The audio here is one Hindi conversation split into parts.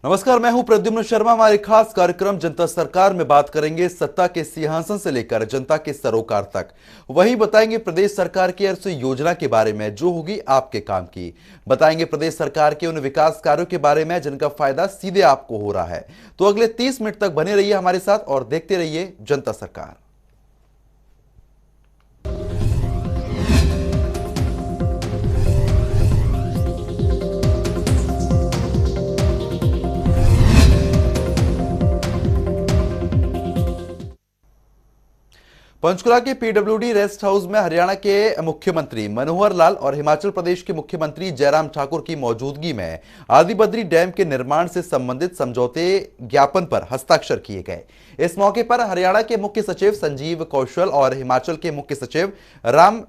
नमस्कार, मैं हूं प्रद्युम्न शर्मा। हमारे खास कार्यक्रम जनता सरकार में बात करेंगे सत्ता के सिंहासन से लेकर जनता के सरोकार तक। वहीं बताएंगे प्रदेश सरकार की अर्थ योजना के बारे में जो होगी आपके काम की। बताएंगे प्रदेश सरकार के उन विकास कार्यों के बारे में जिनका फायदा सीधे आपको हो रहा है। तो अगले 30 मिनट तक बने रहिए हमारे साथ और देखते रहिए जनता सरकार। पंचकुला के पीडब्ल्यूडी रेस्ट हाउस में हरियाणा के मुख्यमंत्री मनोहर लाल और हिमाचल प्रदेश के मुख्यमंत्री जयराम ठाकुर की मौजूदगी में आदिबद्री डैम के निर्माण से संबंधित समझौते ज्ञापन पर हस्ताक्षर किए गए। इस मौके पर हरियाणा के मुख्य सचिव संजीव कौशल और हिमाचल के मुख्य सचिव राम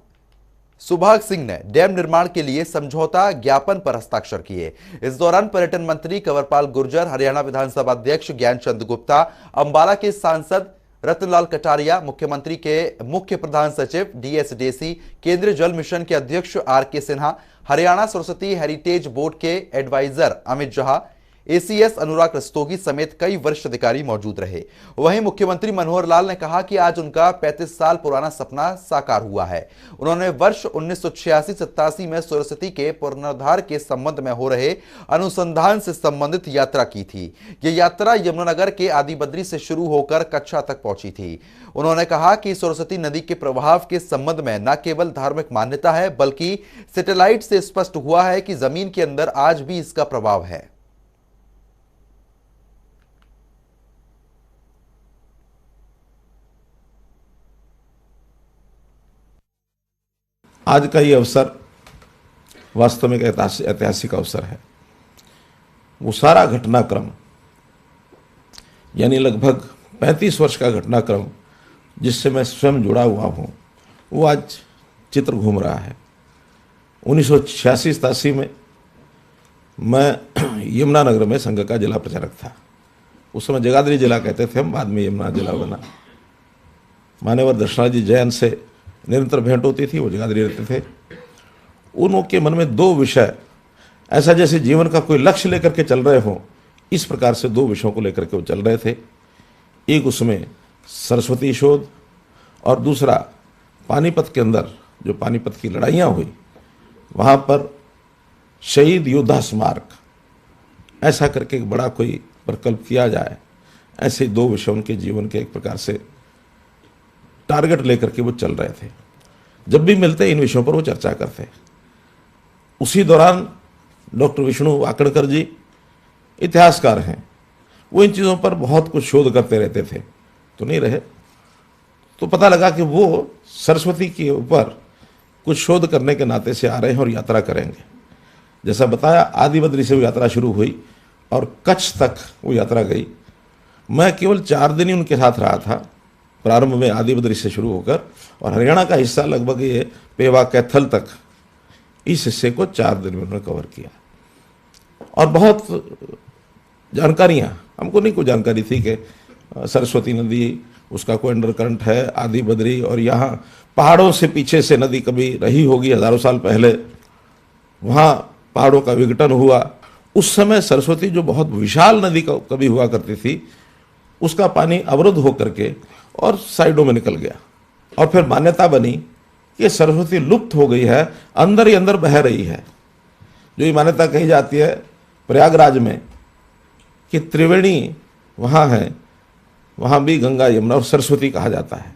सुभाग सिंह ने डैम निर्माण के लिए समझौता ज्ञापन पर हस्ताक्षर किए। इस दौरान पर्यटन मंत्री कंवरपाल गुर्जर, हरियाणा विधानसभा अध्यक्ष ज्ञानचंद गुप्ता, अंबाला के सांसद रतनलाल कटारिया, मुख्यमंत्री के मुख्य प्रधान सचिव डीएस डेसी, केंद्रीय जल मिशन के अध्यक्ष R K Sinha, Haryana Saraswati heritage board के एडवाइजर अमित झा, एसीएस अनुराग रस्तोगी समेत कई वरिष्ठ अधिकारी मौजूद रहे। वहीं मुख्यमंत्री मनोहर लाल ने कहा कि आज उनका 35 साल पुराना सपना साकार हुआ है। उन्होंने वर्ष 1986-87 में सरस्वती के पुनरुद्धार के संबंध में हो रहे अनुसंधान से संबंधित यात्रा की थी। यह यात्रा यमुनानगर के आदिबद्री से शुरू होकर कच्छा तक पहुंची थी। उन्होंने कहा कि सरस्वती नदी के प्रभाव के संबंध में न केवल धार्मिक मान्यता है बल्कि सैटेलाइट से स्पष्ट हुआ है कि जमीन के अंदर आज भी इसका प्रभाव है। आज का ये अवसर वास्तव में एक ऐतिहासिक अवसर है। वो सारा घटनाक्रम यानी लगभग 35 वर्ष का घटनाक्रम जिससे मैं स्वयं जुड़ा हुआ हूँ वो आज चित्र घूम रहा है। 1986-87 में मैं यमुनानगर में संघ का जिला प्रचारक था। उस समय जगाधरी जिला कहते थे हम, बाद में यमुना जिला बना। मान्यवर दर्शनाथ जी जैन से निरंतर भेंट होती थी, वो जगाधरी रहते थे। उनके मन में दो विषय, ऐसा जैसे जीवन का कोई लक्ष्य लेकर के चल रहे हों, इस प्रकार से दो विषयों को लेकर के वो चल रहे थे। एक उसमें सरस्वती शोध और दूसरा पानीपत के अंदर जो पानीपत की लड़ाइयाँ हुई वहाँ पर शहीद योद्धा स्मारक, ऐसा करके एक बड़ा कोई प्रकल्प किया जाए। ऐसे दो विषय उनके जीवन के एक प्रकार से टारगेट लेकर के वो चल रहे थे। जब भी मिलते इन विषयों पर वो चर्चा करते। उसी दौरान डॉक्टर विष्णु वाकड़कर जी इतिहासकार हैं, वो इन चीज़ों पर बहुत कुछ शोध करते रहते थे। तो नहीं रहे तो पता लगा कि वो सरस्वती के ऊपर कुछ शोध करने के नाते से आ रहे हैं और यात्रा करेंगे। जैसा बताया, आदिबद्री से वो यात्रा शुरू हुई और कच्छ तक वो यात्रा गई। मैं केवल 4 दिन ही उनके साथ रहा था, प्रारंभ में आदिबद्री से शुरू होकर, और हरियाणा का हिस्सा लगभग ये पेवा कैथल तक, इस हिस्से को 4 दिन में उन्होंने कवर किया। और बहुत जानकारियाँ, हमको नहीं कोई जानकारी थी कि सरस्वती नदी उसका कोई अंडर करंट है, आदिबद्री, और यहाँ पहाड़ों से पीछे से नदी कभी रही होगी हजारों साल पहले, वहाँ पहाड़ों का विघटन हुआ। उस समय सरस्वती जो बहुत विशाल नदी कभी हुआ करती थी, उसका पानी अवरुद्ध होकर के और साइडों में निकल गया। और फिर मान्यता बनी कि सरस्वती लुप्त हो गई है, अंदर ही अंदर बह रही है। जो ये मान्यता कही जाती है प्रयागराज में कि त्रिवेणी वहाँ है, वहाँ भी गंगा यमुना और सरस्वती कहा जाता है।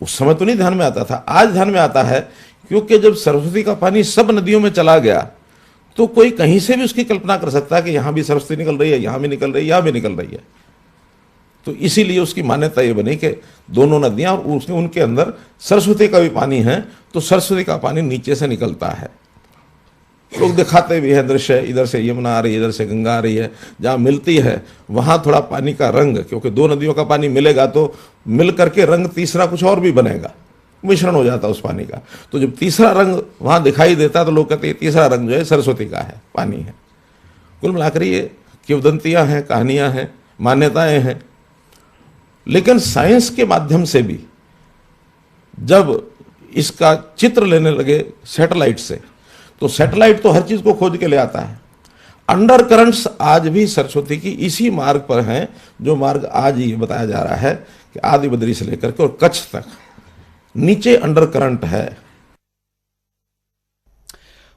उस समय तो नहीं ध्यान में आता था, आज ध्यान में आता है, क्योंकि जब सरस्वती का पानी सब नदियों में चला गया तो कोई कहीं से भी उसकी कल्पना कर सकता है कि यहाँ भी सरस्वती निकल रही है, यहाँ भी निकल रही है, यहाँ भी निकल रही है। तो इसीलिए उसकी मान्यता ये बनी कि दोनों नदियाँ, और उसने उनके अंदर सरस्वती का भी पानी है, तो सरस्वती का पानी नीचे से निकलता है। लोग दिखाते भी हैं दृश्य, इधर से यमुना आ रही है, इधर से गंगा आ रही है, जहाँ मिलती है वहाँ थोड़ा पानी का रंग, क्योंकि दो नदियों का पानी मिलेगा तो मिल करके रंग तीसरा कुछ और भी बनेगा, मिश्रण हो जाता है उस पानी का। तो जब तीसरा रंग वहाँ दिखाई देता है तो लोग कहते हैं तीसरा रंग जो है सरस्वती का है, पानी है। कुल मिलाकर ये किंवदंतियाँ हैं, कहानियाँ हैं, मान्यताएँ हैं। लेकिन साइंस के माध्यम से भी जब इसका चित्र लेने लगे सैटेलाइट से, तो सैटेलाइट तो हर चीज़ को खोज के ले आता है। अंडर करंट्स आज भी सरस्वती की इसी मार्ग पर हैं, जो मार्ग आज ये बताया जा रहा है कि आदि बद्री से लेकर के और कच्छ तक नीचे अंडर करंट है।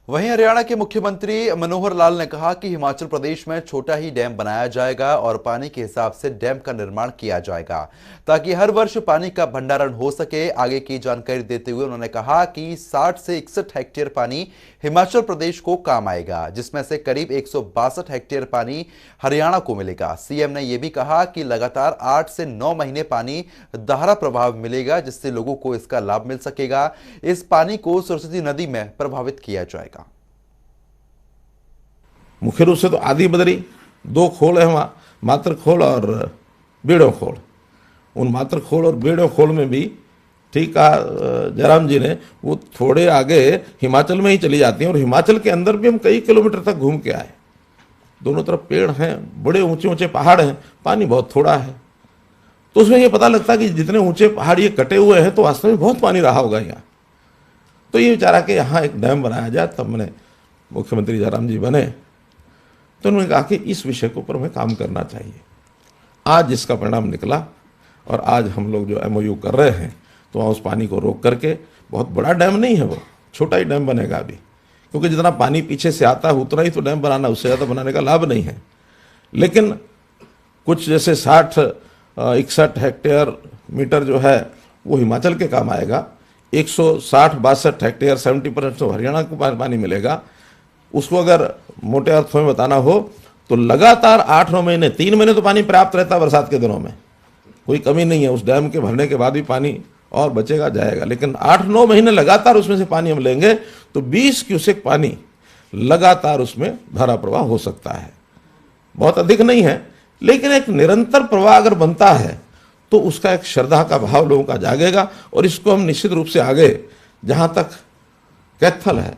वहीं हरियाणा के मुख्यमंत्री मनोहर लाल ने कहा कि हिमाचल प्रदेश में छोटा ही डैम बनाया जाएगा और पानी के हिसाब से डैम का निर्माण किया जाएगा ताकि हर वर्ष पानी का भंडारण हो सके। आगे की जानकारी देते हुए उन्होंने कहा कि 60 से 61 हेक्टेयर पानी हिमाचल प्रदेश को काम आएगा, जिसमें से करीब 162 हेक्टेयर पानी हरियाणा को मिलेगा। सीएम ने यह भी कहा कि लगातार 8 से 9 महीने पानी धारा प्रवाह मिलेगा, जिससे लोगों को इसका लाभ मिल सकेगा। इस पानी को सरस्वती नदी में प्रभावित किया जाएगा। मुख्य रूप से तो आदि बद्री 2 खोल है वहाँ, मात्र खोल और बेड़ो खोल। उन मात्र खोल और बेड़ो खोल में भी ठीक कहा जयराम जी ने, वो थोड़े आगे हिमाचल में ही चली जाती हैं और हिमाचल के अंदर भी हम कई किलोमीटर तक घूम के आए। दोनों तरफ पेड़ हैं, बड़े ऊंचे ऊंचे पहाड़ हैं, पानी बहुत थोड़ा है। तो उसमें ये पता लगता है कि जितने ऊंचे पहाड़ ये कटे हुए हैं तो वास्तव में बहुत पानी रहा होगा यहाँ। तो ये विचारा कि यहाँ एक डैम बनाया जाए। तब मैंने मुख्यमंत्री जयराम जी बने तो उन्होंने कहा कि इस विषय के ऊपर हमें काम करना चाहिए। आज इसका परिणाम निकला और आज हम लोग जो MOU कर रहे हैं तो वहाँ उस पानी को रोक करके, बहुत बड़ा डैम नहीं है वो, छोटा ही डैम बनेगा अभी, क्योंकि जितना पानी पीछे से आता है उतना ही तो डैम बनाना, उससे ज़्यादा बनाने का लाभ नहीं है। लेकिन कुछ जैसे 60-61 हेक्टेयर मीटर जो है वो हिमाचल के काम आएगा, 160-62 हेक्टेयर 70% तो हरियाणा को पानी मिलेगा। उसको अगर मोटे अर्थों में बताना हो तो लगातार 8-9 महीने, 3 महीने तो पानी पर्याप्त रहता है बरसात के दिनों में, कोई कमी नहीं है। उस डैम के भरने के बाद भी पानी और बचेगा जाएगा, लेकिन 8-9 महीने लगातार उसमें से पानी हम लेंगे तो 20 क्यूसेक पानी लगातार उसमें धारा प्रवाह हो सकता है। बहुत अधिक नहीं है, लेकिन एक निरंतर प्रवाह अगर बनता है तो उसका एक श्रद्धा का भाव लोगों का जागेगा। और इसको हम निश्चित रूप से आगे जहां तक कैथल है,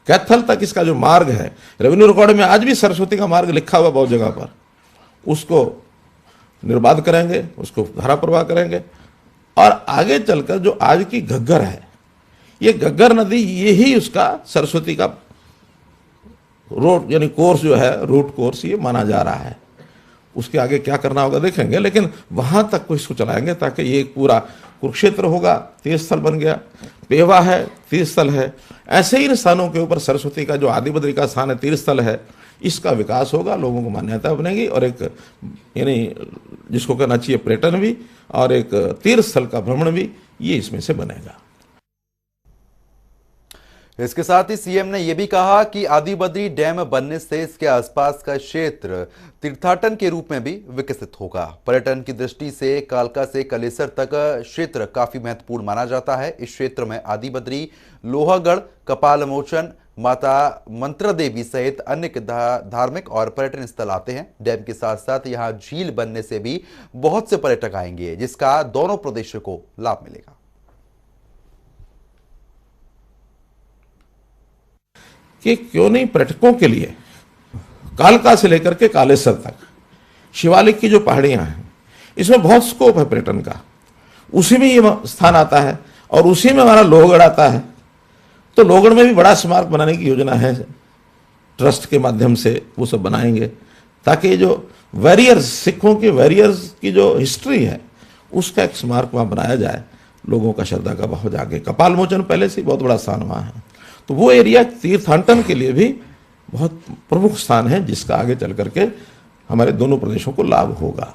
कैथल तक इसका जो मार्ग है, रेवेन्यू रिकॉर्ड में आज भी सरस्वती का मार्ग लिखा हुआ बहुत जगह पर, उसको निर्बाध करेंगे, उसको धारा प्रवाह करेंगे। और आगे चलकर जो आज की घग्गर है, ये घग्गर नदी, यही उसका सरस्वती का रोड यानी कोर्स जो है, रूट कोर्स ये माना जा रहा है। उसके आगे क्या करना होगा देखेंगे, लेकिन वहां तक को इसको चलाएंगे ताकि ये पूरा कुरुक्षेत्र होगा, तीर्थ स्थल बन गया, पेवा है तीर्थ स्थल है। ऐसे ही स्थानों के ऊपर सरस्वती का जो आदि बद्री का स्थान है, तीर्थ स्थल है, इसका विकास होगा, लोगों को मान्यता बनेगी और एक यानी जिसको कहना चाहिए पर्यटन भी और एक तीर्थ स्थल का भ्रमण भी, ये इसमें से बनेगा। इसके साथ ही सीएम ने यह भी कहा कि आदि बद्री डैम बनने से इसके आसपास का क्षेत्र तीर्थाटन के रूप में भी विकसित होगा। पर्यटन की दृष्टि से कालका से कलेसर तक क्षेत्र काफी महत्वपूर्ण माना जाता है। इस क्षेत्र में आदि बद्री, लोहागढ़, कपालमोचन, माता मंत्रा देवी सहित अन्य धार्मिक और पर्यटन स्थल आते हैं। डैम के साथ साथ यहां झील बनने से भी बहुत से पर्यटक आएंगे, जिसका दोनों प्रदेशों को लाभ मिलेगा। कि क्यों नहीं पर्यटकों के लिए कालका से लेकर के कालेसर तक शिवालिक की जो पहाड़ियां हैं, इसमें बहुत स्कोप है पर्यटन का। उसी में ये स्थान आता है और उसी में हमारा लोहगढ़ आता है। तो लोहगढ़ में भी बड़ा स्मारक बनाने की योजना है, ट्रस्ट के माध्यम से वो सब बनाएंगे ताकि जो वॉरियर्स, सिखों के वॉरियर्स की जो हिस्ट्री है उसका एक स्मारक वहाँ बनाया जाए, लोगों का श्रद्धा का भाव जागे। कपालमोचन पहले से बहुत बड़ा स्थान वहाँ है, तो वो एरिया तीर्थाटन के लिए भी बहुत प्रमुख स्थान है, जिसका आगे चल करके हमारे दोनों प्रदेशों को लाभ होगा।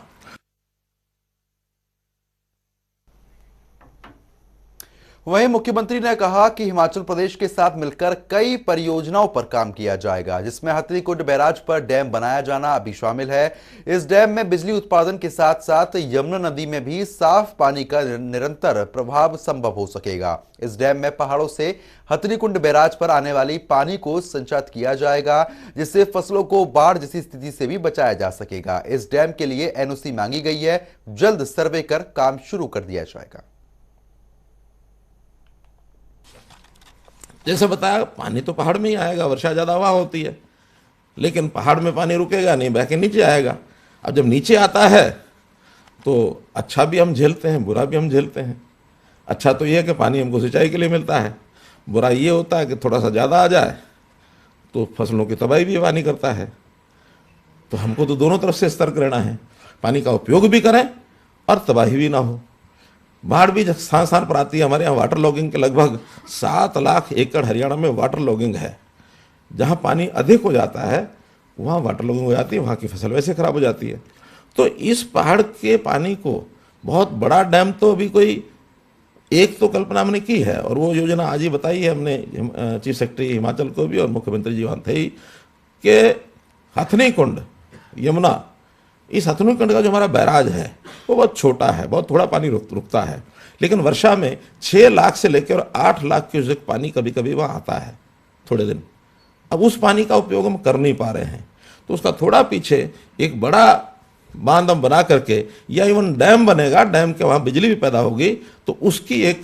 वहीं मुख्यमंत्री ने कहा कि हिमाचल प्रदेश के साथ मिलकर कई परियोजनाओं पर काम किया जाएगा, जिसमें हथनीकुंड बैराज पर डैम बनाया जाना अभी शामिल है। इस डैम में बिजली उत्पादन के साथ साथ यमुना नदी में भी साफ पानी का निरंतर प्रवाह संभव हो सकेगा। इस डैम में पहाड़ों से हथनीकुंड बैराज पर आने वाली पानी को संचित किया जाएगा, जिससे फसलों को बाढ़ जैसी स्थिति से भी बचाया जा सकेगा। इस डैम के लिए NOC मांगी गई है, जल्द सर्वे कर काम शुरू कर दिया जाएगा। जैसे बताया, पानी तो पहाड़ में ही आएगा, वर्षा ज़्यादा वहाँ होती है, लेकिन पहाड़ में पानी रुकेगा नहीं, बह के नीचे आएगा। अब जब नीचे आता है तो अच्छा भी हम झेलते हैं, बुरा भी हम झेलते हैं। अच्छा तो ये है कि पानी हमको सिंचाई के लिए मिलता है, बुरा ये होता है कि थोड़ा सा ज़्यादा आ जाए तो फसलों की तबाही भी पानी करता है। तो हमको तो दोनों तरफ से सतर्क रहना है, पानी का उपयोग भी करें और तबाही भी ना हो। बाढ़ भी स्थान स्थान पर आती है। हमारे यहाँ वाटर लॉगिंग के लगभग 7 लाख एकड़ हरियाणा में वाटर लॉगिंग है। जहाँ पानी अधिक हो जाता है वहाँ वाटर लॉगिंग हो जाती है, वहाँ की फसल वैसे खराब हो जाती है। तो इस पहाड़ के पानी को बहुत बड़ा डैम तो अभी कोई एक तो कल्पना हमने की है, और वो योजना आज ही बताई है हमने चीफ सेक्रेटरी हिमाचल को भी और मुख्यमंत्री जी वहाँ थे ही, कि हथनी कुंड यमुना, इस हथनी कुंड का जो हमारा बैराज है वो बहुत छोटा है, बहुत थोड़ा पानी रुकता है, लेकिन वर्षा में 6 लाख से लेकर 8 लाख क्यूसेक पानी कभी कभी वहाँ आता है थोड़े दिन। अब उस पानी का उपयोग हम कर नहीं पा रहे हैं, तो उसका थोड़ा पीछे एक बड़ा बांध हम बना करके, या इवन डैम बनेगा, डैम के वहाँ बिजली भी पैदा होगी, तो उसकी एक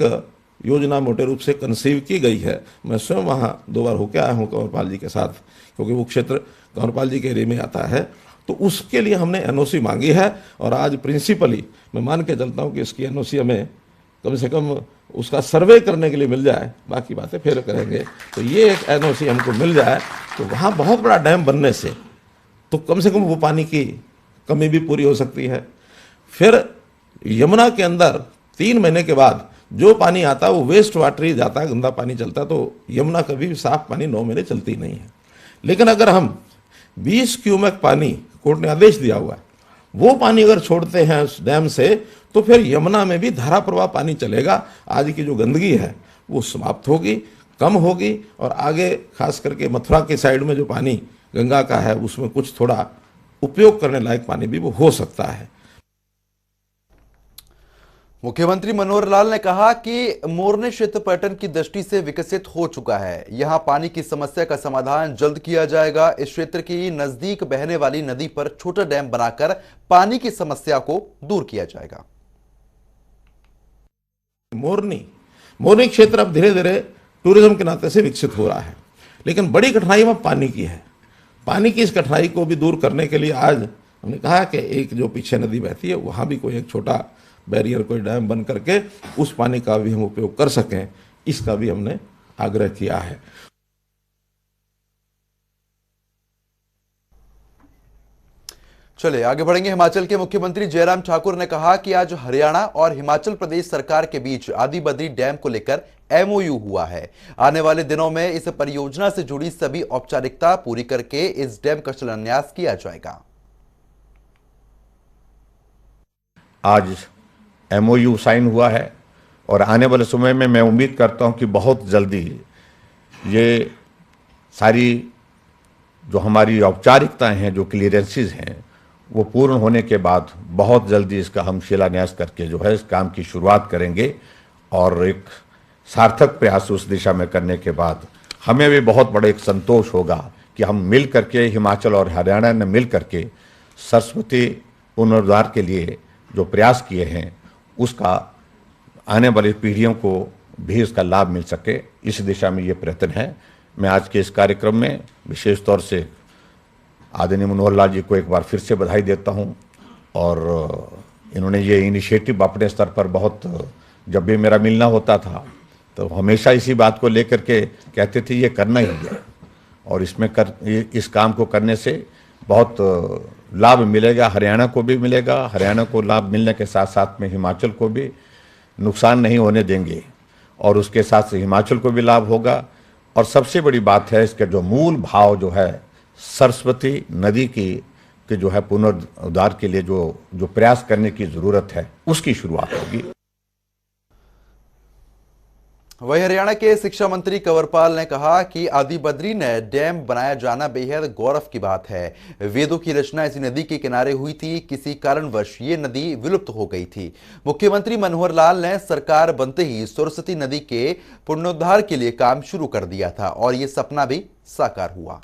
योजना मोटे रूप से कंसीव की गई है। मैं स्वयं वहाँ 2 बार होकर आया हूँ कंवरपाल जी के साथ, क्योंकि वो क्षेत्र कंवरपाल जी के एरिया में आता है। तो उसके लिए हमने एनओसी मांगी है, और आज प्रिंसिपली मैं मान के चलता हूँ कि इसकी एनओसी हमें कम से कम उसका सर्वे करने के लिए मिल जाए, बाकी बातें फिर करेंगे। तो ये एक एनओसी हमको मिल जाए तो वहाँ बहुत बड़ा डैम बनने से तो कम से कम वो पानी की कमी भी पूरी हो सकती है। फिर यमुना के अंदर 3 महीने के बाद जो पानी आता है वो वेस्ट वाटर ही जाता है, गंदा पानी चलता है, तो यमुना कभी भी साफ पानी 9 महीने चलती नहीं है। लेकिन अगर हम 20 क्यूमेक पानी, कोर्ट ने आदेश दिया हुआ है, वो पानी अगर छोड़ते हैं उस डैम से, तो फिर यमुना में भी धारा प्रवाह पानी चलेगा। आज की जो गंदगी है वो समाप्त होगी, कम होगी, और आगे खास करके मथुरा के साइड में जो पानी गंगा का है उसमें कुछ थोड़ा उपयोग करने लायक पानी भी वो हो सकता है। मुख्यमंत्री मनोहर लाल ने कहा कि मोरनी क्षेत्र पर्यटन की दृष्टि से विकसित हो चुका है। यहां पानी की समस्या का समाधान जल्द किया जाएगा। इस क्षेत्र की नजदीक बहने वाली नदी पर छोटा डैम बनाकर पानी की समस्या को दूर किया जाएगा। मोरनी क्षेत्र अब धीरे धीरे टूरिज्म के नाते से विकसित हो रहा है, लेकिन बड़ी कठिनाई अब पानी की है। पानी की इस कठिनाई को भी दूर करने के लिए आज हमने कहा कि एक जो पीछे नदी बहती है वहाँ भी कोई एक छोटा बैरियर, कोई डैम बन करके उस पानी का भी हम उपयोग कर सकें, इसका भी हमने आग्रह किया है। चलिए आगे बढ़ेंगे। हिमाचल के मुख्यमंत्री जयराम ठाकुर ने कहा कि आज हरियाणा और हिमाचल प्रदेश सरकार के बीच आदि बद्री डैम को लेकर एमओयू हुआ है। आने वाले दिनों में इस परियोजना से जुड़ी सभी औपचारिकता पूरी करके इस डैम का शिलान्यास किया जाएगा। आज एमओयू साइन हुआ है और आने वाले समय में मैं उम्मीद करता हूं कि बहुत जल्दी ये सारी जो हमारी औपचारिकताएं हैं, जो क्लियरेंसेस हैं, वो पूर्ण होने के बाद बहुत जल्दी इसका हम शिलान्यास करके जो है इस काम की शुरुआत करेंगे। और एक सार्थक प्रयास उस दिशा में करने के बाद हमें भी बहुत बड़ा एक संतोष होगा कि हम मिल करके, हिमाचल और हरियाणा ने मिल करके सरस्वती पुनरुद्धार के लिए जो प्रयास किए हैं उसका आने वाली पीढ़ियों को भी इसका लाभ मिल सके, इस दिशा में ये प्रयत्न है। मैं आज के इस कार्यक्रम में विशेष तौर से आदरणीय मनोहर लाल जी को एक बार फिर से बधाई देता हूं, और इन्होंने ये इनिशिएटिव अपने स्तर पर बहुत, जब भी मेरा मिलना होता था तो हमेशा इसी बात को लेकर के कहते थे ये करना ही है, और इस काम को करने से बहुत लाभ मिलेगा, हरियाणा को भी मिलेगा। हरियाणा को लाभ मिलने के साथ साथ में हिमाचल को भी नुकसान नहीं होने देंगे, और उसके साथ से हिमाचल को भी लाभ होगा। और सबसे बड़ी बात है इसके जो मूल भाव जो है सरस्वती नदी के जो है पुनरुद्धार के लिए जो प्रयास करने की जरूरत है उसकी शुरुआत होगी। वहीं हरियाणा के शिक्षा मंत्री कंवरपाल ने कहा कि आदि बद्री ने डैम बनाया जाना बेहद गौरव की बात है। वेदों की रचना इसी नदी के किनारे हुई थी, किसी कारणवश ये नदी विलुप्त हो गई थी। मुख्यमंत्री मनोहर लाल ने सरकार बनते ही सरस्वती नदी के पुनरुद्धार के लिए काम शुरू कर दिया था, और ये सपना भी साकार हुआ।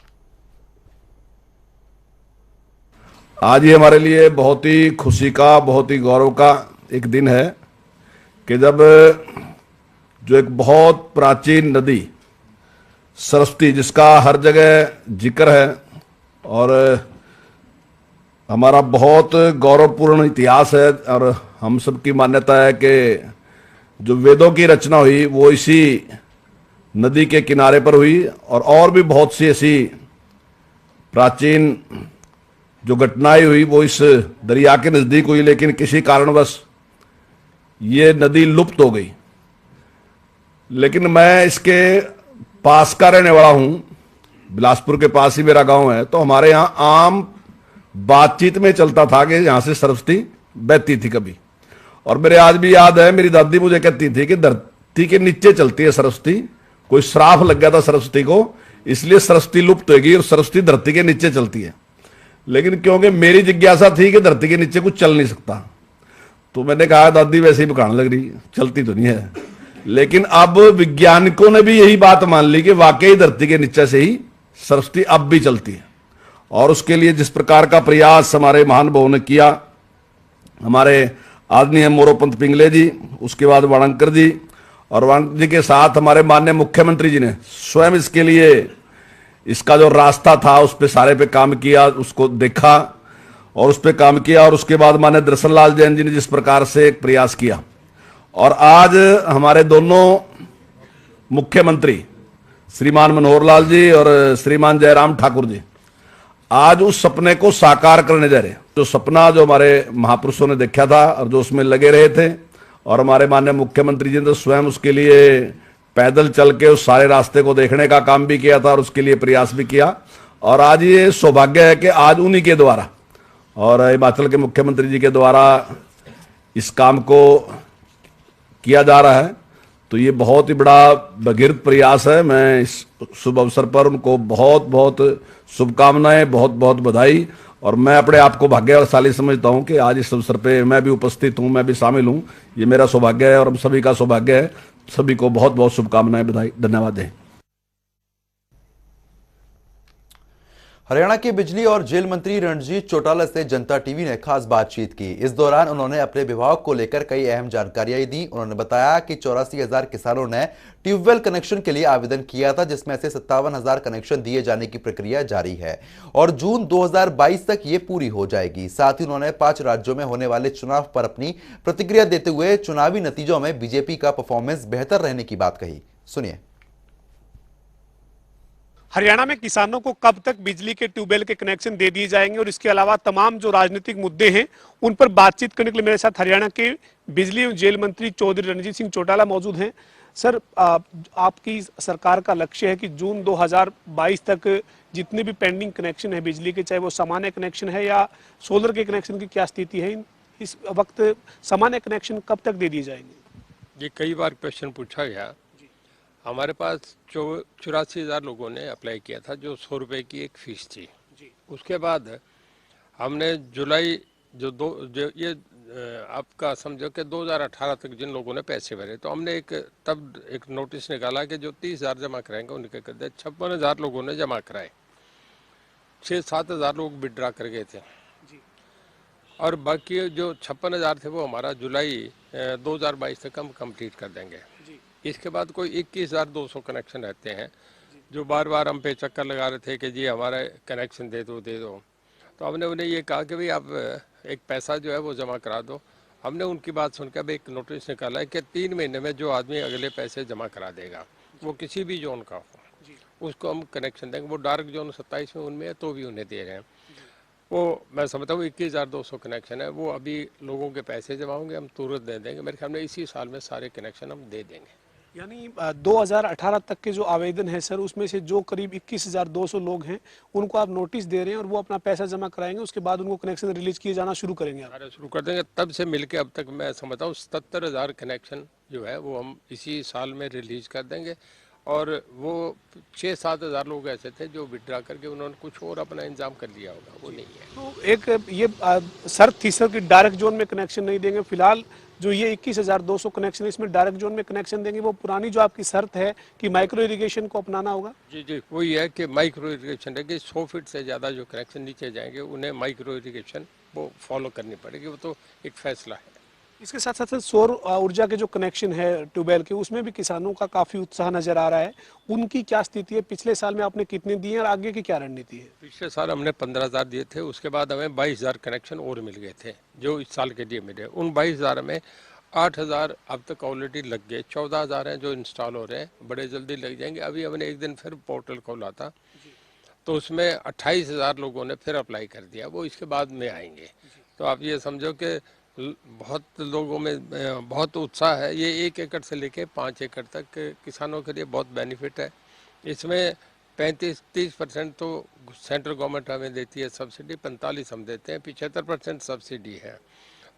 आज ये हमारे लिए बहुत ही खुशी का, बहुत ही गौरव का एक दिन है कि जब जो एक बहुत प्राचीन नदी सरस्वती, जिसका हर जगह जिक्र है और हमारा बहुत गौरवपूर्ण इतिहास है, और हम सबकी मान्यता है कि जो वेदों की रचना हुई वो इसी नदी के किनारे पर हुई, और भी बहुत सी ऐसी प्राचीन जो घटनाएं हुई वो इस दरिया के नजदीक हुई, लेकिन किसी कारणवश ये नदी लुप्त हो गई। लेकिन मैं इसके पास का रहने वाला हूं, बिलासपुर के पास ही मेरा गांव है, तो हमारे यहां आम बातचीत में चलता था कि यहां से सरस्वती बहती थी कभी। और मेरे आज भी याद है, मेरी दादी मुझे कहती थी कि धरती के नीचे चलती है सरस्वती, कोई श्राप लग गया था सरस्वती को, इसलिए सरस्वती लुप्त होगी और सरस्वती धरती के नीचे चलती है। लेकिन क्योंकि मेरी जिज्ञासा थी कि धरती के नीचे कुछ चल नहीं सकता, तो मैंने कहा दादी वैसे ही बकाने लग रही, चलती तो नहीं है। लेकिन अब वैज्ञानिकों ने भी यही बात मान ली कि वाकई धरती के नीचे से ही सरस्वती अब भी चलती है। और उसके लिए जिस प्रकार का प्रयास हमारे महानुभावों ने किया, हमारे आदरणीय मोरोपंत पिंगले जी, उसके बाद वाणंकर जी, और वाणंकर जी के साथ हमारे माननीय मुख्यमंत्री जी ने स्वयं इसके लिए, इसका जो रास्ता था उस पर सारे पे काम किया, उसको देखा और उस पर काम किया। और उसके बाद माननीय दर्शन लाल जैन जी ने जिस प्रकार से एक प्रयास किया, और आज हमारे दोनों मुख्यमंत्री श्रीमान मनोहर लाल जी और श्रीमान जयराम ठाकुर जी आज उस सपने को साकार करने जा रहे हैं। जो सपना जो हमारे महापुरुषों ने देखा था और जो उसमें लगे रहे थे, और हमारे माननीय मुख्यमंत्री जी ने तो स्वयं उसके लिए पैदल चल के उस सारे रास्ते को देखने का काम भी किया था और उसके लिए प्रयास भी किया। और आज ये सौभाग्य है कि आज उन्हीं के द्वारा और हिमाचल के मुख्यमंत्री जी के द्वारा इस काम को किया जा रहा है। तो ये बहुत ही बड़ा भगीरथ प्रयास है। मैं इस शुभ अवसर पर उनको बहुत बहुत शुभकामनाएं, बहुत बहुत बधाई। और मैं अपने आप को भाग्यशाली समझता हूं कि आज इस अवसर पे मैं भी उपस्थित हूं, मैं भी शामिल हूं। ये मेरा सौभाग्य है और हम सभी का सौभाग्य है। सभी को बहुत बहुत शुभकामनाएं, बधाई, धन्यवाद है। हरियाणा के बिजली और जेल मंत्री रणजीत चौटाला से जनता टीवी ने खास बातचीत की। इस दौरान उन्होंने अपने विभाग को लेकर कई अहम जानकारियां दी। उन्होंने बताया कि 84,000 किसानों ने ट्यूबवेल कनेक्शन के लिए आवेदन किया था, जिसमें से 57,000 कनेक्शन दिए जाने की प्रक्रिया जारी है और जून 2022 तक ये पूरी हो जाएगी। साथ ही उन्होंने 5 राज्यों में होने वाले चुनाव पर अपनी प्रतिक्रिया देते हुए चुनावी नतीजों में बीजेपी का परफॉर्मेंस बेहतर रहने की बात कही। सुनिए। हरियाणा में किसानों को कब तक बिजली के ट्यूबवेल के कनेक्शन दे दिए जाएंगे और इसके अलावा तमाम जो राजनीतिक मुद्दे हैं उन पर बातचीत करने के लिए मेरे साथ हरियाणा के बिजली एवं जेल मंत्री चौधरी रणजीत सिंह चौटाला मौजूद हैं। सर, आपकी सरकार का लक्ष्य है कि जून 2022 तक जितने भी पेंडिंग कनेक्शन है बिजली के, चाहे वो सामान्य कनेक्शन है या सोलर के कनेक्शन की क्या स्थिति है, इस वक्त सामान्य कनेक्शन कब तक दे दिए जाएंगे? ये कई बार क्वेश्चन पूछा गया। हमारे पास 84,000 लोगों ने अप्लाई किया था, जो 100 रुपये की एक फीस थी। उसके बाद हमने जुलाई जो ये आपका समझो कि 2018 तक जिन लोगों ने पैसे भरे, तो हमने तब एक नोटिस निकाला कि जो 30,000 जमा कराएंगे उनके कर दे। 56,000 लोगों ने जमा कराए, 6-7 हज़ार लोग विड्रा कर गए थे और बाकी जो 56,000 थे वो हमारा जुलाई 2022 तक हम कंप्लीट कर देंगे। इसके बाद कोई 21,200 कनेक्शन रहते हैं जो बार बार हम पे चक्कर लगा रहे थे कि जी हमारा कनेक्शन दे दो। तो हमने उन्हें ये कहा कि भाई आप एक पैसा जो है वो जमा करा दो। हमने उनकी बात सुनकर अब एक नोटिस निकाला है कि 3 महीने में जो आदमी अगले पैसे जमा करा देगा, वो किसी भी जोन का हो, उसको हम कनेक्शन देंगे। वो डार्क जोन 27 में उनमें है तो भी उन्हें दे रहे हैं। वो मैं समझता हूँ 21,200 कनेक्शन है, वो अभी लोगों के पैसे जमा होंगे, हम तुरंत दे देंगे। मेरे ख्याल में इसी साल में सारे कनेक्शन हम दे देंगे। यानी 2018 तक के जो आवेदन है सर, उसमें से जो करीब 21,200 लोग हैं उनको आप नोटिस दे रहे हैं और वो अपना पैसा जमा कराएंगे, उसके बाद उनको कनेक्शन रिलीज किए जाना शुरू करेंगे? अरे शुरू कर देंगे। तब से मिलके अब तक मैं समझता हूँ 77,000 कनेक्शन जो है वो हम इसी साल में रिलीज कर देंगे। और वो 6-7 हज़ार लोग ऐसे थे जो विड्रा करके उन्होंने कुछ और अपना इंतजाम कर लिया होगा, वो नहीं है। तो एक ये शर्त थी सर कि डायरेक्ट जोन में कनेक्शन नहीं देंगे। फिलहाल जो ये 21,200 कनेक्शन इसमें डायरेक्ट जोन में कनेक्शन देंगे, वो पुरानी जो आपकी शर्त है कि माइक्रो इरिगेशन को अपनाना होगा? जी, वही है कि माइक्रो इरिगेशन है कि 100 फीट से ज़्यादा जो कनेक्शन नीचे जाएंगे उन्हें माइक्रो इरिगेशन वो फॉलो करनी पड़ेगी। वो तो एक फैसला है। इसके साथ साथ सौर ऊर्जा के जो कनेक्शन है ट्यूबवेल के, उसमें भी किसानों का काफी उत्साह नजर आ रहा है। उनकी क्या स्थिति है? पिछले साल में आपने कितने दिए और आगे की क्या रणनीति है? पिछले साल हमने 15,000 दिए थे, उसके बाद हमें 22,000 कनेक्शन और मिल गए थे जो इस साल के लिए मिले। उन 22,000 में 8,000 अब तक ऑलरेडी लग गए, 14,000 हैं जो इंस्टॉल हो रहे हैं, बड़े जल्दी लग जाएंगे। अभी हमने एक दिन फिर पोर्टल खोला था तो उसमें 28,000 लोगों ने फिर अप्लाई कर दिया, वो इसके बाद में आएंगे। तो आप ये समझो कि बहुत लोगों में बहुत उत्साह है। ये 1 एकड़ से लेके 5 एकड़ तक किसानों के लिए बहुत बेनिफिट है। इसमें 35-30% तो सेंट्रल गवर्नमेंट हमें देती है सब्सिडी, 45 हम देते हैं, 75% सब्सिडी है।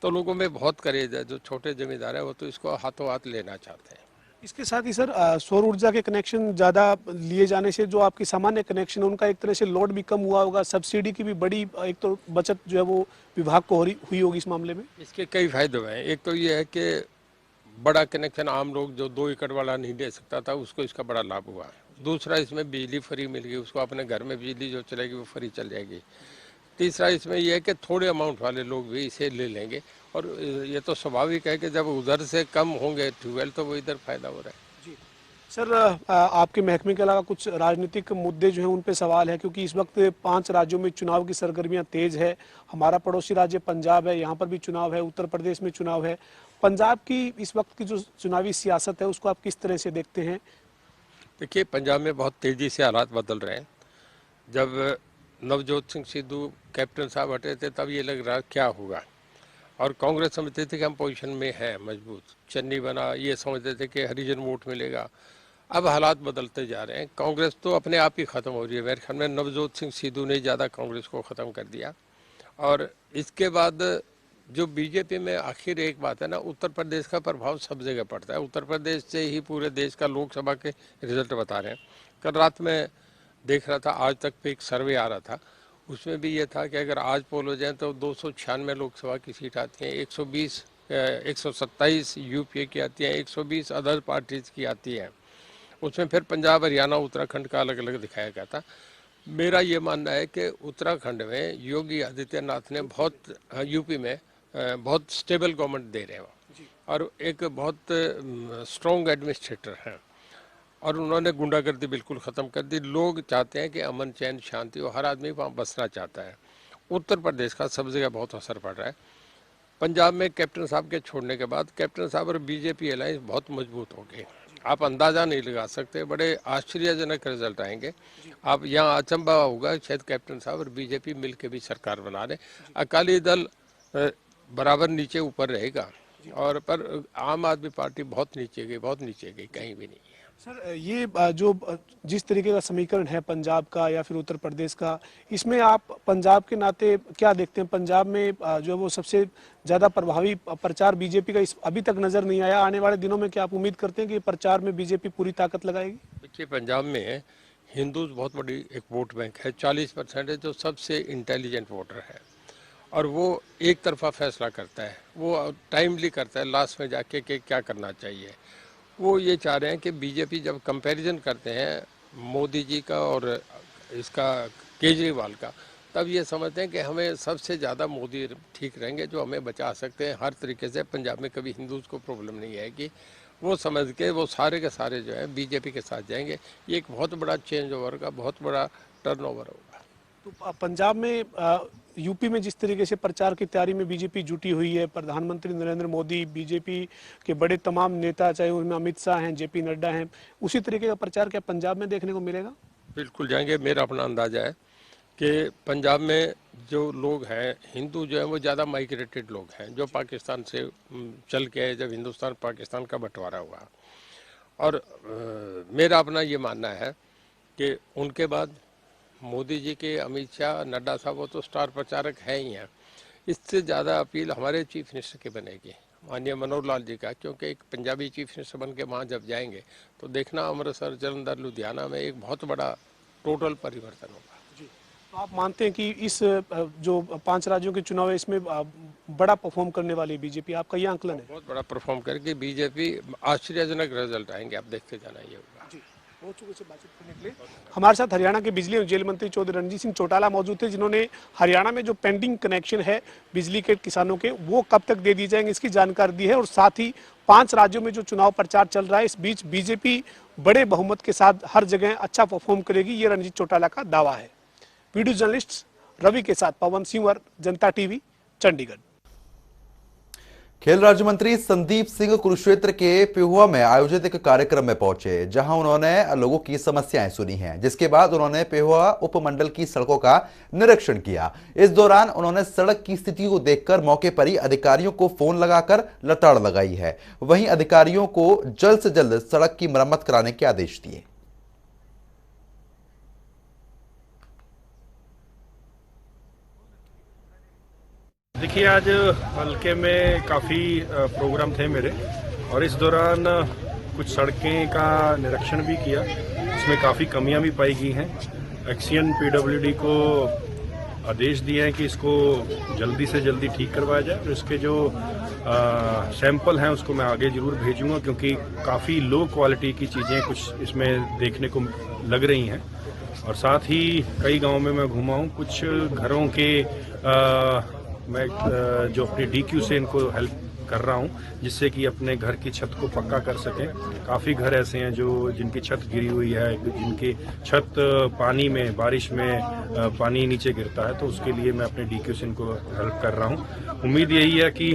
तो लोगों में बहुत करेज है। जो छोटे जमींदार है वो तो इसको हाथों हाथ लेना चाहते हैं। इसके साथ ही सर सौर ऊर्जा के कनेक्शन ज़्यादा लिए जाने से जो आपकी सामान्य कनेक्शन है उनका एक तरह से लोड भी कम हुआ होगा, सब्सिडी की भी बड़ी एक तो बचत जो है वो विभाग को हुई होगी इस मामले में। इसके कई फायदे हुए हैं। एक तो ये है कि बड़ा कनेक्शन आम लोग जो 2 एकड़ वाला नहीं दे सकता था उसको इसका बड़ा लाभ हुआ है। दूसरा, इसमें बिजली फ्री मिल गई, उसको अपने घर में बिजली जो चलेगी वो फ्री चल जाएगी। तीसरा, इसमें यह है कि थोड़े अमाउंट वाले लोग भी इसे ले लेंगे, और ये तो स्वाभाविक है कि जब उधर से कम होंगे ट्यूबवेल तो वो इधर फायदा हो रहा है। सर आपके महकमे के अलावा कुछ राजनीतिक मुद्दे जो हैं उन पे सवाल है, क्योंकि इस वक्त 5 राज्यों में चुनाव की सरगर्मियां तेज है। हमारा पड़ोसी राज्य पंजाब है, यहाँ पर भी चुनाव है, उत्तर प्रदेश में चुनाव है। पंजाब की इस वक्त की जो चुनावी सियासत है उसको आप किस तरह से देखते हैं? देखिए, पंजाब में बहुत तेज़ी से हालात बदल रहे हैं। जब नवजोत सिंह सिद्धू कैप्टन साहब हटे थे तब ये लग रहा क्या होगा, और कांग्रेस समझते थे कि हम पोजीशन में हैं मजबूत। चन्नी बना, ये समझते थे कि हरिजन वोट मिलेगा। अब हालात बदलते जा रहे हैं। कांग्रेस तो अपने आप ही ख़त्म हो रही है। मेरे ख्याल में नवजोत सिंह सिद्धू ने ज़्यादा कांग्रेस को ख़त्म कर दिया। और इसके बाद जो बीजेपी में आखिर एक बात है ना, उत्तर प्रदेश का प्रभाव सब जगह पड़ता है। उत्तर प्रदेश से ही पूरे देश का लोकसभा के रिजल्ट बता रहे हैं। कल रात में देख रहा था, आज तक पे एक सर्वे आ रहा था, उसमें भी ये था कि अगर आज पोल हो जाए तो 296 लोकसभा की सीट आती हैं, 127 यूपीए की आती हैं, 120 अदर पार्टीज की आती हैं। उसमें फिर पंजाब, हरियाणा, उत्तराखंड का अलग अलग दिखाया गया था। मेरा ये मानना है कि उत्तराखंड में योगी आदित्यनाथ ने यूपी में बहुत स्टेबल गवर्नमेंट दे रहे हैं, और एक बहुत स्ट्रॉन्ग एडमिनिस्ट्रेटर हैं, और उन्होंने गुंडागर्दी बिल्कुल ख़त्म कर दी। लोग चाहते हैं कि अमन चैन शांति हो, हर आदमी वहाँ बसना चाहता है। उत्तर प्रदेश का सब जगह बहुत असर पड़ रहा है। पंजाब में कैप्टन साहब के छोड़ने के बाद कैप्टन साहब और बीजेपी अलायंस बहुत मजबूत हो गई। आप अंदाज़ा नहीं लगा सकते, बड़े आश्चर्यजनक रिजल्ट आएंगे। आप यहाँ अचंभा होगा, शायद कैप्टन साहब और बीजेपी मिल के भी सरकार बना रहे। अकाली दल बराबर नीचे ऊपर रहेगा, और पर आम आदमी पार्टी बहुत नीचे गई, कहीं भी नहीं है। सर ये जो जिस तरीके का समीकरण है पंजाब का या फिर उत्तर प्रदेश का, इसमें आप पंजाब के नाते क्या देखते हैं? पंजाब में जो है वो सबसे ज़्यादा प्रभावी प्रचार बीजेपी का अभी तक नज़र नहीं आया। आने वाले दिनों में क्या आप उम्मीद करते हैं कि प्रचार में बीजेपी पूरी ताकत लगाएगी? देखिए, पंजाब में हिंदूज बहुत बड़ी एक वोट बैंक है, 40% है, जो सबसे इंटेलिजेंट वोटर है, और वो एक तरफा फैसला करता है। वो टाइमली करता है लास्ट में जाके कि क्या करना चाहिए। वो ये चाह रहे हैं कि बीजेपी जब कंपैरिजन करते हैं मोदी जी का और इसका केजरीवाल का, तब ये समझते हैं कि हमें सबसे ज़्यादा मोदी ठीक रहेंगे, जो हमें बचा सकते हैं हर तरीके से। पंजाब में कभी हिंदूज को प्रॉब्लम नहीं आएगी। वो समझ के वो सारे के सारे जो है बीजेपी के साथ जाएंगे। ये एक बहुत बड़ा चेंज ओवर का बहुत बड़ा टर्नओवर होगा। तो पंजाब में यूपी में जिस तरीके से प्रचार की तैयारी में बीजेपी जुटी हुई है, प्रधानमंत्री नरेंद्र मोदी, बीजेपी के बड़े तमाम नेता, चाहे उनमें अमित शाह हैं, जेपी नड्डा हैं, उसी तरीके का प्रचार क्या पंजाब में देखने को मिलेगा? बिल्कुल जाएंगे। मेरा अपना अंदाजा है कि पंजाब में जो लोग हैं हिंदू जो है वो ज़्यादा माइग्रेटेड लोग हैं, जो पाकिस्तान से चल के जब हिंदुस्तान पाकिस्तान का बंटवारा हुआ। और मेरा अपना ये मानना है कि उनके बाद मोदी जी के, अमित शाह, नड्डा साहब, वो तो स्टार प्रचारक हैं ही हैं। इससे ज़्यादा अपील हमारे चीफ मिनिस्टर की बनेगी, माननीय मनोहर लाल जी का, क्योंकि एक पंजाबी चीफ मिनिस्टर बन के वहाँ जब जाएंगे तो देखना अमृतसर, जलंधर, लुधियाना में एक बहुत बड़ा टोटल परिवर्तन होगा। तो आप मानते हैं कि इस जो 5 राज्यों के चुनाव है इसमें बड़ा परफॉर्म करने वाली बीजेपी, आपका ये आंकलन है? बहुत बड़ा परफॉर्म करके बीजेपी आश्चर्यजनक रिजल्ट आएंगे, आप देखते जाना ये होगा। बहुत शुक्रिया से बातचीत करने के लिए। हमारे साथ हरियाणा के बिजली और जेल मंत्री चौधरी रणजीत सिंह चौटाला मौजूद थे, जिन्होंने हरियाणा में जो पेंडिंग कनेक्शन है बिजली के किसानों के, वो कब तक दे दिए जाएंगे इसकी जानकारी दी है। और साथ ही 5 राज्यों में जो चुनाव प्रचार चल रहा है, इस बीच बीजेपी बड़े बहुमत के साथ हर जगह अच्छा परफॉर्म करेगी, ये रणजीत चौटाला का दावा है। वीडियो जर्नलिस्ट रवि के साथ पवन सिंह, जनता टीवी, चंडीगढ़। खेल राज्य मंत्री संदीप सिंह कुरुक्षेत्र के पिहुआ में आयोजित एक कार्यक्रम में पहुंचे, जहां उन्होंने लोगों की समस्याएं सुनी हैं, जिसके बाद उन्होंने पिहुआ उपमंडल की सड़कों का निरीक्षण किया। इस दौरान उन्होंने सड़क की स्थिति को देखकर मौके पर ही अधिकारियों को फोन लगाकर लताड़ लगाई है। वहीं अधिकारियों को जल्द से जल्द सड़क की मरम्मत कराने के आदेश दिए। देखिए, आज हल्के में काफ़ी प्रोग्राम थे मेरे, और इस दौरान कुछ सड़कें का निरीक्षण भी किया। इसमें काफ़ी कमियां भी पाई गई हैं। एक्सीएन पीडब्ल्यूडी को आदेश दिए हैं कि इसको जल्दी से जल्दी ठीक करवाया जाए, और इसके जो सैंपल हैं उसको मैं आगे ज़रूर भेजूंगा, क्योंकि काफ़ी लो क्वालिटी की चीज़ें कुछ इसमें देखने को लग रही हैं। और साथ ही कई गाँव में मैं घूमा हूँ, कुछ घरों के मैं जो अपनी डीक्यू से इनको हेल्प कर रहा हूं, जिससे कि अपने घर की छत को पक्का कर सकें। काफ़ी घर ऐसे हैं जो जिनकी छत गिरी हुई है, जिनकी छत पानी में, बारिश में पानी नीचे गिरता है, तो उसके लिए मैं अपने डीक्यू से इनको हेल्प कर रहा हूं। उम्मीद यही है कि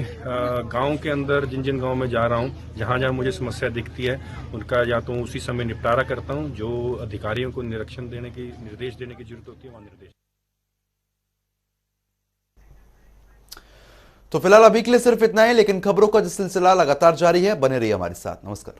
गांव के अंदर जिन जिन गाँव में जा रहा हूं, जहां जहां मुझे समस्या दिखती है, उनका या तो उसी समय निपटारा करता हूँ। जो अधिकारियों को निरीक्षण देने की, निर्देश देने की जरूरत होती है, वहाँ निर्देश। तो फिलहाल अभी के लिए सिर्फ इतना ही, लेकिन खबरों का जो सिलसिला लगातार जारी है। बने रहिए हमारे साथ। नमस्कार।